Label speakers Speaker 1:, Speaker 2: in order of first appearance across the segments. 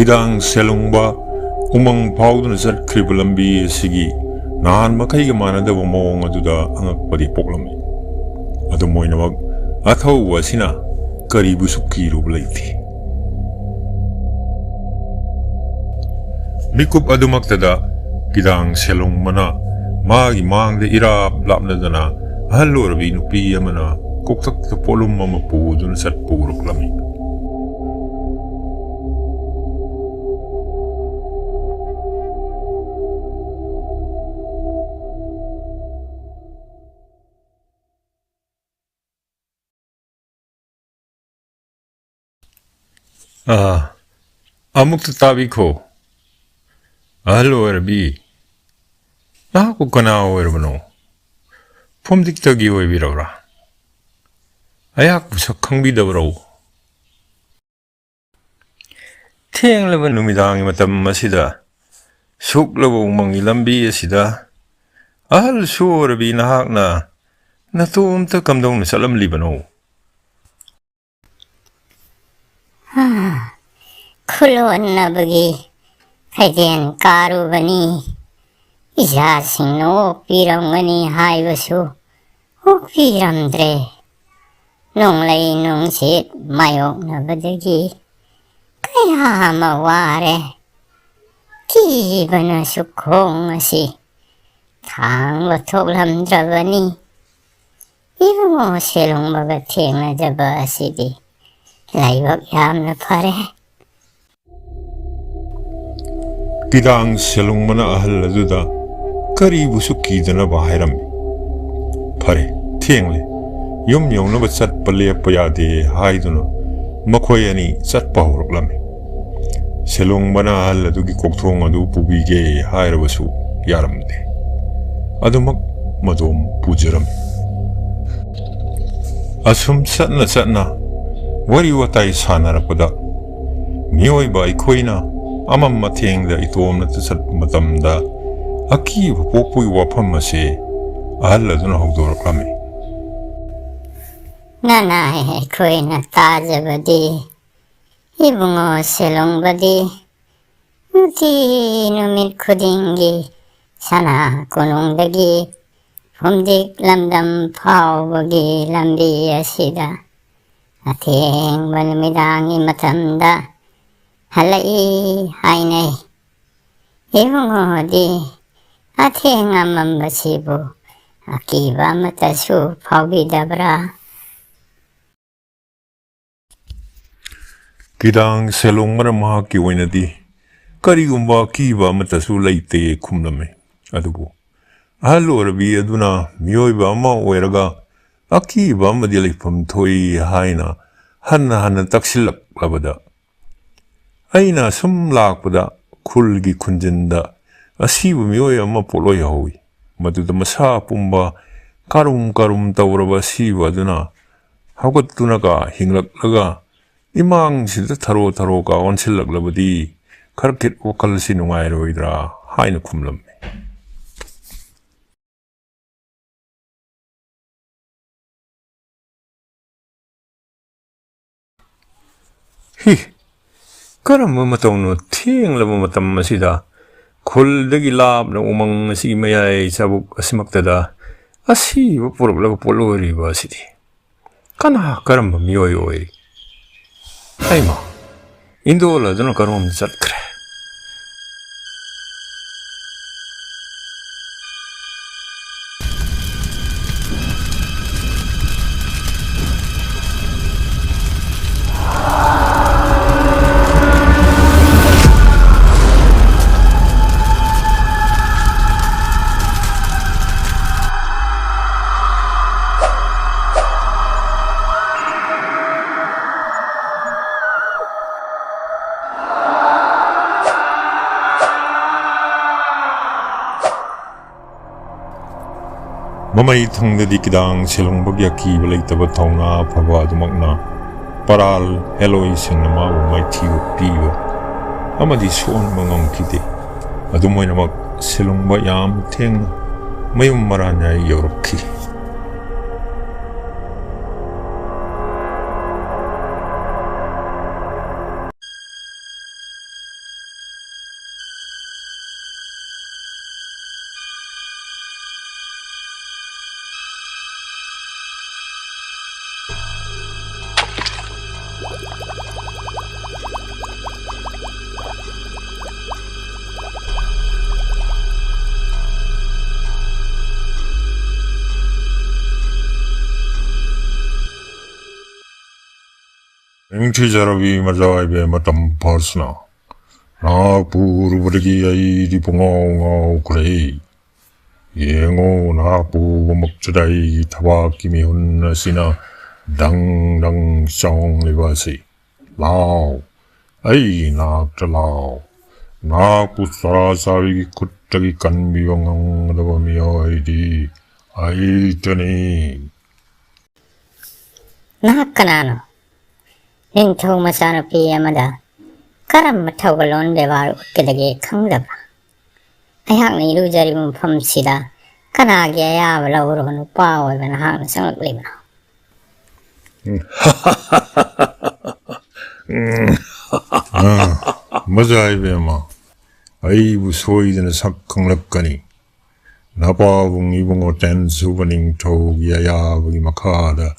Speaker 1: Gidang selungba umang paudun sat kribalambi sigi nahan makai gamana da wamong aduda angak padi poklami adu moina wag athaw wasina karibu sukiru blaiti mikup adumak tada gidang selung mana magi mang de ira lapna dana hallo rabi nupi amana koktak ta polum mama pudun sat puruk lami amuk tatabi ko hallo rabi aku kana oerbano pomdiktagi oebirabra ayak busak khangbidabrau thenglaban numidangi matam asida suklaba umanggi lambi asida ahal suorabi nahakna natumta kamdong salamlibano
Speaker 2: Kulon na bagi kaidian karu bani isa singno pirang ngani haibasu piram dre nong lay nong sit mayok na badagi kaya maware ki bana sukhong asi thang bathok lamdra bani ibang selong bagateng na jaba asidi Leibakki yamna pare
Speaker 1: Gidang selung mana ahal aduda karibu sukidana bahairam pare thiengle yum yongna batsat pale payade haiduna makoyani sat pahuruk lami selung mana ahal adugi kokthong adu pubige hairabasu yaramde adumak madom pujaram asum satna wari watai sanarapada miyoiba ikoina amam matengda itomna tsat matamda aki popoi wafam ase ahal aduna hogdoraklami
Speaker 2: nana ikoina tajabadi ibungo selong badi nuti numit khudingi sana konongdagi pomdik lamdam phau bagi lambi asida Ating manumidangi matamda halai hainay ibungo di ating amam basibo akiba matasu paubidabra
Speaker 1: Gidang selung mana mahaki wainadi karigumba akiba matasu laite kumname adubu ahalo rabi aduna miyoiba ama oeraga akiba madilipam thoi haina hanna taksilak labada aina sum lakpada khulgi khunjinda asibu mioi ama poloi hawi maduda masa pumba karum tawraba siba duna hawgatuna ka hinglaklaga imang sida tharo ka onsilak labadi kharkit wakal sinungai roidra haina khumlam Hi, karam mamatong no ting la mamatam masida. Kul dagi lab na umang si mayay sabuk asimaktada. Asi wapurok la polori ba sidi. Kana karam miyoy. Ay ma, indo la doon karam sat kre. Mamay thangdadi kidang selung bagyaki balay tabat thawna phaba adumakna Paral Heloy singnama umay thiyo piyo amadi suon mangam kiti adumoy namak selung bayam thengna mayum maranya yorokki Ingtijarabi Majaibe Matam Parsna. Nagpur Vadagi Aidi Pungo Kray. Yengo Nagpu Mukchadai Tabaki Mihun Sina Dang Dang Song Livasi. Lao. Ay Nagtalao. Nagpu Sarasari Kutagi Kanbiong Lavamio Aidi. Ay Tani.
Speaker 2: Nakanano. Into Masano P. Amada. Karam Matagalon Devar Kedage Kangdaba. I hang the illusion from Sida. Kanagaya Lauro Power and hang some glimmer.
Speaker 1: Mazaibema. I was hoid in a sucking lapcani. Napa wung even or 10 souvening to Yaya Makada.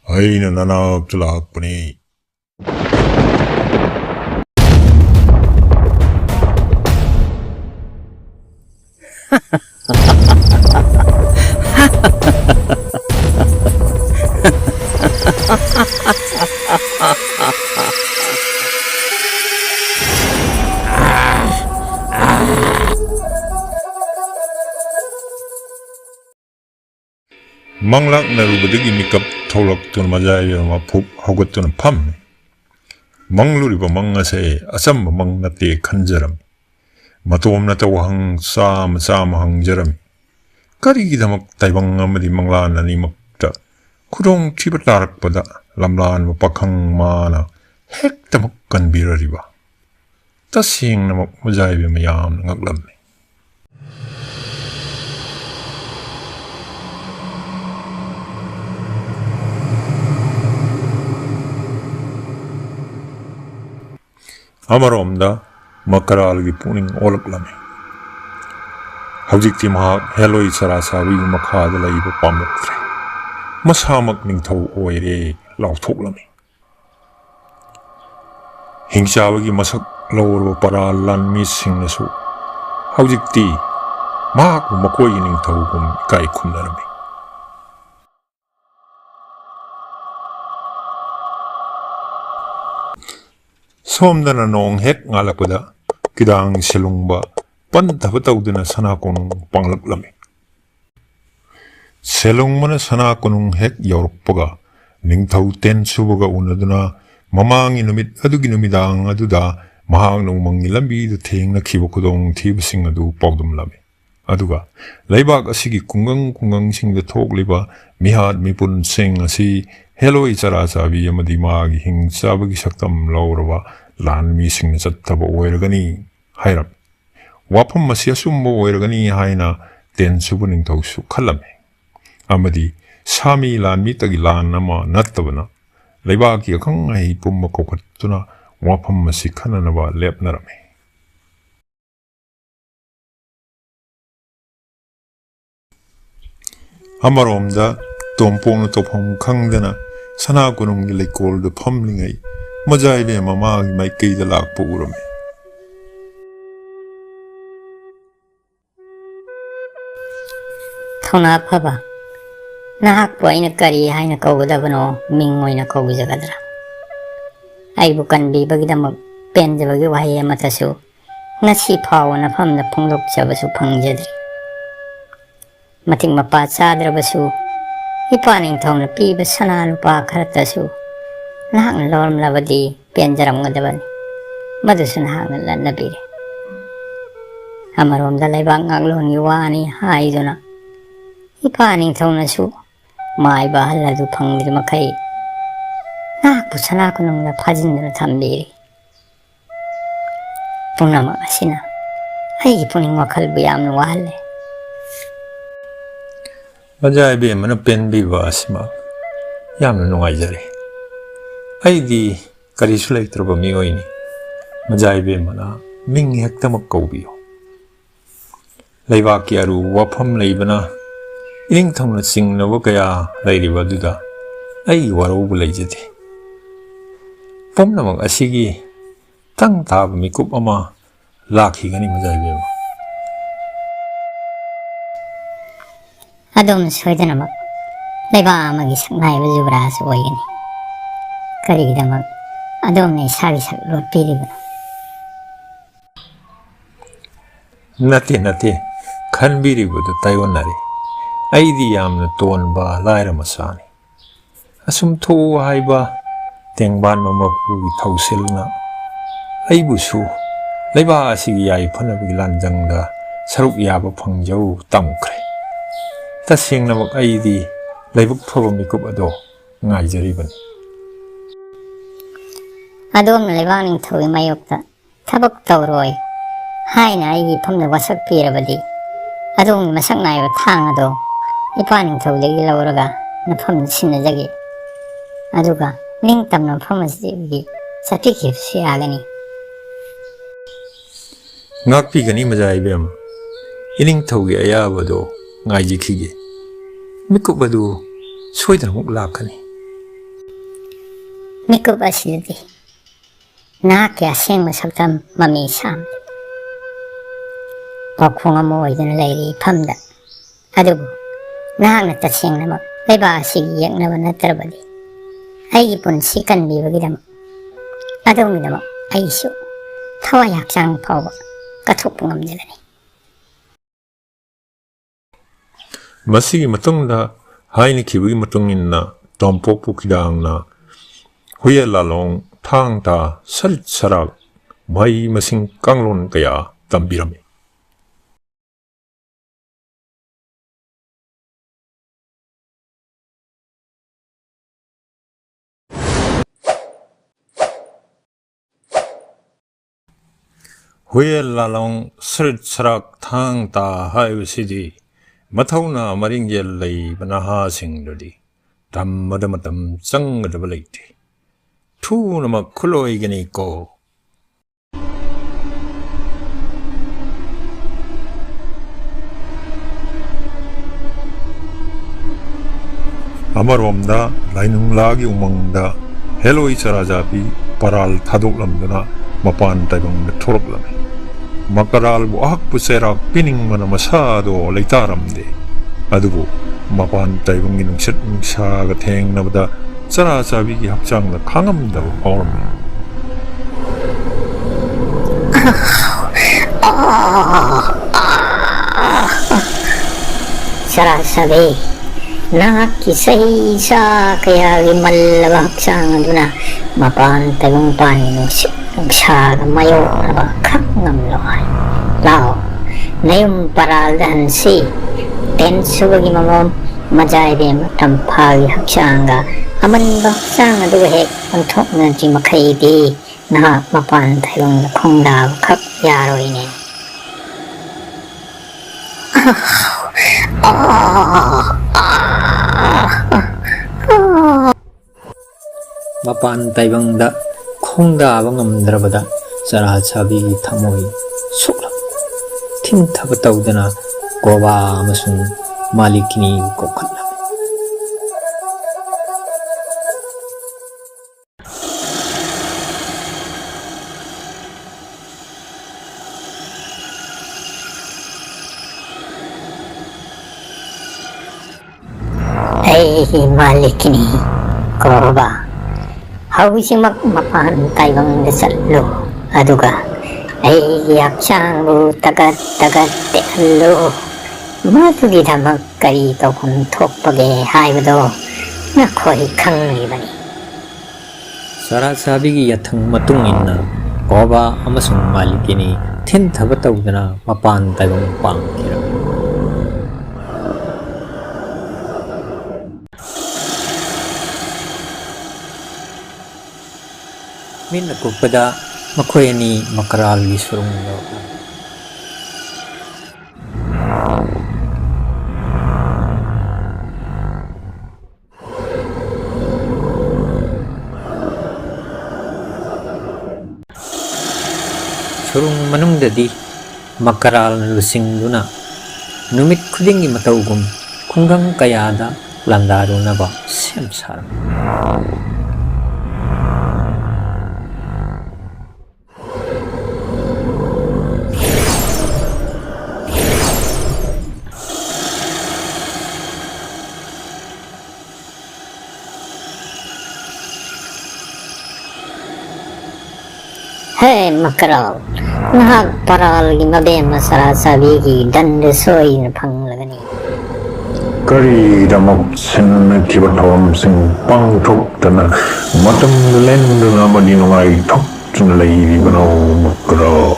Speaker 1: I know nana to Lapani. Manglak narubadigi mikap tolak tun majaya ma pup hogatun pam. Mangluri ba mangase asam mang nate kanjaram. Matom nata wahang sam hang jaram. Karigi damak taibang amadi manglan nani makta. Kudong chibatarak pada lamlan mapakang mana. Hek damak kanbira riba. Tasing namak majaya mayam ngaglam. Amaromda Makaralgi puning olaklame. Hawjikti mahak Heloy Sarasawi Makada Laiba Pamuktre. Masamak Ningtau Oire Lautoklame. Hingsawagi Masak Loro Paral missing Nasu. Hawjikti Mahak Makoy Ningtau Kai Kundarame. Somdana nong hek ngalapada kidang silungba pantapataw dina sana konong panglaklami. Selong mana sana konong hek yorokpaga ningtaw ten subaga unaduna mamang inumit adu ginumidang aduda mahang nong mangilambi du ting na kibokudong tibasing adu pagdumlami. Aduga laibak asigi kunggang sing da tokliba mihad mipun sing asi Heloy Sarasabi amadi magi hing sabagi saktam laurawa lan missing na sattaba oiragani hairap. Wapam masya sumbo oiragani haina ten subuning tausu kalame. Amadi sami lan mitagi lan nama natabana. Laibaki akang ay pumakokatuna wapam masikana nawa lep narame. Amaromda tompong na topong kangdana sana kunong nilikol de pamlingay. Majaibe mamagi may kaidalak po urame.
Speaker 2: Tona paba. Nahak po ay nagkari ay nakaugadabano mingoy na kaugagadra. Ay bukan bibagi damag pendabagi wahaya mataso. Nasipaw na pam na panglok sa baso pangjadri. Mating mapatsadra baso. Ipaning taong na piba sana lupa karataso. Nahak na lorm labadi penjaram ngadaban. Madusun hangal lan nabiri. Amarom dalay bang aglon iwani hai dona. Ipaning taong na su. May bahal na dupang dirmakay. Nahak po sana ko nung napajin na tambiri. Pung na mga sina. Ay ipuning wakalbuyam na wahal eh.
Speaker 1: Majaibe mana penbi ba asma. Yam na nungay jari. Ay di karisulay tropa miyo ini. Majaibe mana ming hekta magkaubiyo. Laibaki aru wapam laibana. Ining tong na sing na kaya lairiba duda. Ay waraw bulay jati. Pom namang asigi. Tang taba mikup ama. Laki gani majaibe mo.
Speaker 2: Adom soy na mag. Laiba magisak na iba zubra sa oy gani. Karigda mag ꯑꯗꯣꯝꯅ ꯏꯁꯥꯒꯤ ꯁꯛ ꯂꯣꯠꯄꯤꯔꯤꯕꯅꯣ?
Speaker 1: ꯅꯠꯇꯦ ꯈꯟꯕꯤꯔꯤꯕꯗꯨ ꯇꯥꯏꯑꯣꯟꯅꯔꯦ. ꯑꯩꯗꯤ ꯌꯥꯝꯅ ꯇꯣꯟꯕ ꯂꯥꯏꯔ ꯃꯆꯥꯅꯤ. ꯑꯁꯨꯝ ꯊꯣꯛꯎ ꯍꯥꯏꯕ ꯇꯦꯡꯕꯥꯟꯕ ꯃꯄꯨꯒꯤ ꯊꯧꯁꯤꯜꯅ ꯑꯩꯕꯨꯁꯨ ꯂꯩꯕꯥꯛ ꯑꯁꯤꯒꯤ ꯌꯥꯏꯐꯅꯕꯒꯤ ꯂꯥꯟꯖꯪꯗ ꯁꯔꯨꯛ ꯌꯥꯕ ꯐꯪꯖꯧ ꯇꯝꯈ꯭ꯔꯦ. ꯇꯁꯦꯡꯅꯃꯛ ꯑꯩꯗꯤ ꯂꯥꯏꯕꯛ ꯐꯕ ꯃꯤꯀꯨꯞ ꯑꯗꯣ ꯉꯥꯏꯖꯔꯤꯕꯅꯤ.
Speaker 2: ꯑꯗꯣꯝꯅ ꯂꯩꯕꯥꯛ ꯅꯤꯡꯊꯧꯒꯤ ꯃꯥꯌꯣꯛꯇ ꯊꯕꯛ ꯇꯧꯔꯣꯏ ꯍꯥꯏꯅ ꯑꯩꯒꯤ ꯏꯐꯝꯗ ꯋꯥꯁꯛꯄꯤꯔꯕꯗꯤ ꯑꯗꯣꯝꯒꯤ ꯃꯁꯛ ꯅꯥꯏꯕ ꯊꯥꯡ ꯑꯗꯣ ꯏꯄꯥ ꯅꯤꯡꯊꯧꯗꯒꯤ ꯂꯧꯔꯒ ꯃꯐꯝꯗ ꯁꯤꯟꯅꯖꯒꯦ. ꯑꯗꯨꯒ ꯅꯤꯡꯇꯝꯅ ꯃꯐꯝ ꯑꯁꯤꯗꯒꯤ ꯆꯠꯄꯤꯈꯤꯕꯁꯨ ꯌꯥꯒꯅꯤ.
Speaker 1: ꯉꯥꯛꯄꯤꯒꯅꯤ ꯃꯖꯥ ꯏꯕꯦꯝꯃ. ꯏꯅꯤꯡꯊꯧꯒꯤ ꯑꯌꯥꯕꯗꯣ ꯉꯥꯏꯖꯈꯤꯒꯦ. ꯃꯤꯀꯨꯞ ꯑꯗꯨ ꯁꯣꯏꯗꯅꯃꯛ ꯂꯥꯛꯀꯅꯤ.
Speaker 2: ꯃꯤꯀꯨꯞ ꯑꯁꯤꯗꯗꯤ ꯅꯍꯥꯛꯀꯤ ꯑꯁꯦꯡꯕ ꯁꯛꯇꯝ ꯃꯃꯤ ꯁꯥꯝꯂꯤ. ꯄꯥꯎꯈꯣꯡ ꯑꯃ ꯑꯣꯏꯗꯨꯅ ꯂꯩꯔꯤ ꯏꯐꯝꯗ. ꯑꯗꯨꯕꯨ ꯅꯍꯥꯛꯅ ꯇꯁꯦꯡꯅꯃꯛ ꯂꯩꯕꯥꯛ ꯑꯁꯤꯒꯤ ꯌꯦꯛꯅꯕ ꯅꯠꯇ꯭ꯔꯕꯗꯤ ꯑꯩꯒꯤ ꯄꯨꯟꯁꯤ ꯀꯟꯕꯤꯕꯒꯤꯗꯃꯛ ꯑꯗꯣꯝꯒꯤꯗꯃꯛ ꯑꯩꯁꯨ ꯊꯋꯥꯏ ꯍꯛꯆꯥꯡ ꯐꯥꯎꯕ ꯀꯠꯊꯣꯛꯄ ꯉꯝꯖꯒꯅꯤ.
Speaker 1: ꯃꯁꯤꯒꯤ ꯃꯇꯨꯡꯗ ꯍꯥꯏꯅꯈꯤꯕꯒꯤ ꯃꯇꯨꯡ ꯏꯟꯅ ꯇꯣꯝꯄꯣꯛꯄꯨ ꯈꯤꯗꯥꯡꯅ ꯍꯨꯌꯦꯟ ꯂꯥꯂꯣꯡ ꯊꯥꯡ ꯇꯥ ꯁꯔꯤꯠ ꯁꯔꯥꯛ ꯃꯍꯩ ꯃꯁꯤꯡ ꯀꯥꯡꯂꯣꯟ ꯀꯌꯥ ꯇꯝꯕꯤꯔꯝꯃꯤ. ꯍꯨꯌꯦꯟ ꯂꯥꯂꯣꯡ ꯁꯔꯤꯠ ꯁꯔꯥꯛ ꯊꯥꯡ ꯇꯥ ꯍꯥꯏꯕꯁꯤꯗꯤ ꯃꯊꯧꯅꯥ ꯃꯔꯤꯡꯖꯦꯜ ꯂꯩꯕ ꯅꯍꯥꯁꯤꯡꯗꯗꯤ ꯇꯝꯕꯗ ꯃꯇꯝ ꯆꯪꯒꯗꯕ ꯂꯩꯇꯦ. ꯊꯨꯅꯃꯛ ꯈꯨꯠꯂꯣꯏꯒꯅꯤꯀꯣ. ꯑꯃꯔꯣꯝꯗ ꯂꯥꯏꯅꯨꯡꯂꯥꯒꯤ ꯎꯃꯪꯗ ꯍꯦꯂꯣꯏ ꯆꯔꯥꯖꯥꯕꯤ ꯄꯔꯥꯜ ꯊꯥꯗꯣꯛꯂꯝꯗꯨꯅ ꯃꯄꯥꯟ ꯇꯥꯏꯕꯪꯗ ꯊꯣꯛꯂꯛꯂꯝꯃꯤ. ꯃꯀꯔꯥꯜꯕꯨ ꯑꯍꯛꯄ ꯆꯩꯔꯥꯛ ꯄꯤꯅꯤꯡꯕꯅ ꯃꯁꯥꯗꯣ ꯂꯩꯇꯥꯔꯝꯗꯦ. ꯑꯗꯨꯕꯨ ꯃꯄꯥꯟ ꯇꯥꯏꯕꯪꯒꯤ ꯅꯨꯡꯁꯤꯠ ꯅꯨꯡꯁꯥꯒ ꯊꯦꯡꯅꯕꯗ ꯆꯔꯥꯆꯥꯕꯤꯒꯤ ꯍꯛꯆꯥꯡꯗ ꯈꯥꯡꯉꯝꯗꯕ ꯐꯥꯎꯔꯝꯃꯤ.
Speaker 2: ꯆꯔꯥꯆꯥꯕꯤ, ꯅꯍꯥꯛꯀꯤ ꯆꯍꯤ ꯆꯥ ꯀꯌꯥꯒꯤ ꯃꯜꯂꯕ ꯍꯛꯆꯥꯡ ꯑꯗꯨꯅ ꯃꯄꯥꯟ ꯇꯥꯏꯕꯪꯄꯥꯟꯒꯤ ꯅꯨꯡꯁꯤꯠ ꯅꯨꯡꯁꯥꯒ ꯃꯥꯌꯣꯛꯅꯕ ꯈꯛ ꯉꯝꯂꯣꯏ. ꯂꯥꯛꯑꯣ, ꯅꯌꯨꯝ ꯄꯔꯥꯜꯗ ꯍꯟꯁꯤ. ꯇꯦꯟꯁꯨꯕꯒꯤ ꯃꯃꯣꯝ ꯃꯖꯥꯏꯕꯦꯝꯃ ꯇꯝꯐꯥꯒꯤ ꯍꯛꯆꯥꯡꯒ ꯑꯃꯟꯕ ꯍꯛꯆꯥꯡ ꯑꯗꯨꯒ ꯍꯦꯛ ꯑꯣꯟꯊꯣꯛꯅꯗ꯭ꯔꯤ ꯃꯈꯩꯗꯤ ꯅꯍꯥꯛ ꯃꯄꯥꯟ ꯇꯥꯏꯕꯪꯗ ꯈꯣꯡꯗꯥꯕ ꯈꯛ ꯌꯥꯔꯣꯏꯅꯦ.
Speaker 3: ꯃꯄꯥꯟ ꯇꯥꯏꯕꯪꯗ ꯈꯣꯡꯗꯥꯕ ꯉꯝꯗ꯭ꯔꯕꯗ ꯆꯔꯥꯆꯥꯕꯤꯒꯤ ꯊꯃꯣꯏ ꯁꯣꯛꯂꯝꯃꯤ. ꯊꯤꯟꯊꯕ ꯇꯧꯗꯅ ꯒꯣꯕꯥ ꯑꯃꯁꯨꯡ ꯃꯥꯂꯤꯀꯤꯅꯤꯕꯨ ꯀꯧꯈꯠꯂꯝꯃꯤ.
Speaker 2: ꯑꯩꯒꯤ ꯃꯥꯂꯤꯀꯤꯅꯤ ꯒꯣꯕꯥ, ꯍꯧꯖꯤꯛꯃꯛ ꯃꯄꯥꯟ ꯇꯥꯏꯕꯪꯗ ꯆꯠꯂꯨ. ꯑꯗꯨꯒ ꯑꯩꯒꯤ ꯍꯛꯆꯥꯡꯕꯨ ꯇꯒꯠ ꯇꯒꯠ ꯇꯦꯛꯍꯜꯂꯨ. ꯃꯗꯨꯒꯤꯗꯃꯛ ꯀꯔꯤ ꯇꯧꯐꯝ ꯊꯣꯛꯄꯒꯦ ꯍꯥꯏꯕꯗꯣ ꯅꯈꯣꯏ ꯈꯪꯂꯤꯕꯅꯤ.
Speaker 3: ꯆꯔꯥꯆꯥꯕꯤꯒꯤ ꯌꯥꯊꯪ ꯃꯇꯨꯡ ꯏꯟꯅ ꯒꯣꯕꯥ ꯑꯃꯁꯨꯡ ꯃꯥꯂꯤꯀꯤꯅꯤ ꯊꯤꯟꯊꯕ ꯇꯧꯗꯨꯅ ꯃꯄꯥꯟ ꯇꯥꯏꯕꯪ ꯄꯥꯡꯈꯤꯔꯝꯃꯤ. ꯃꯤꯠꯅ ꯀꯨꯞꯄꯗ ꯃꯈꯣꯏ ꯑꯅꯤ ꯃꯀꯔꯥꯜꯒꯤ ꯁꯨꯔꯨꯡ ꯌꯧꯔꯛꯂꯝꯃꯤ. ꯁꯨꯔꯨꯡ ꯃꯅꯨꯡꯗꯗꯤ ꯃꯀꯔꯥꯜꯅ ꯂꯨꯆꯤꯡꯗꯨꯅ ꯅꯨꯃꯤꯠ ꯈꯨꯗꯤꯡꯒꯤ ꯃꯇꯧꯒꯨꯝ ꯈꯨꯡꯒꯪ ꯀꯌꯥꯗ ꯂꯥꯟꯗꯥꯔꯨꯅꯕ ꯁꯦꯝ ꯁꯥꯔꯝꯃꯤ.
Speaker 2: Hey Makarao, Nahak Paral Gimabe Masara Sabiki done the soy in Panglagani.
Speaker 1: Kari Damok Sin Kibatom Sing Pang Tok Tana Matam Lend Namadino I talk to the lady Bano Makro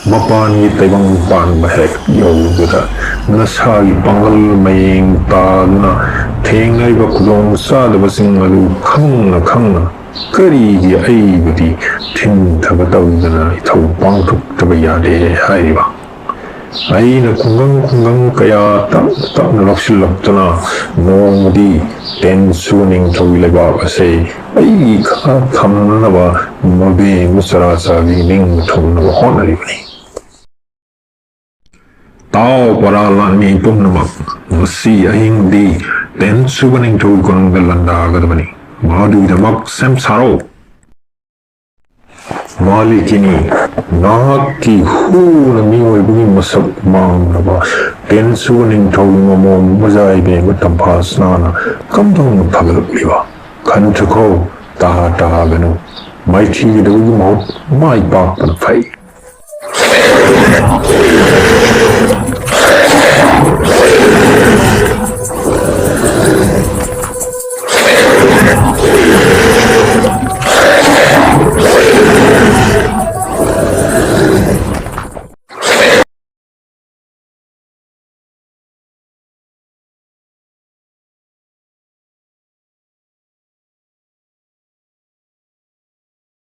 Speaker 1: Mapani Taiwan Ban Bahek Yoga Nasai Bangal Maying Tagna Tang Bakudong Sadabasing Alu Kanga Kari Aibadi Tin Tabatana Tau Bang Tok Tabayade Haiba Aina kungang kaya tak nalaksilak na noong ten suning tawilaba kasi ay kakam na ba mabi musara sa gining tong na bahon na tao para lang ni pum namak masi ay hindi ten suning tawilkong galanda gadabani madu damak sem saro Malikini Naki Hu na miyo ibigin masak maang na ba Tensuning tawing mo mazay bing matampas na na kamdang pagaliba Kanta ko taha gano May chigi daw yung maut may bapan fay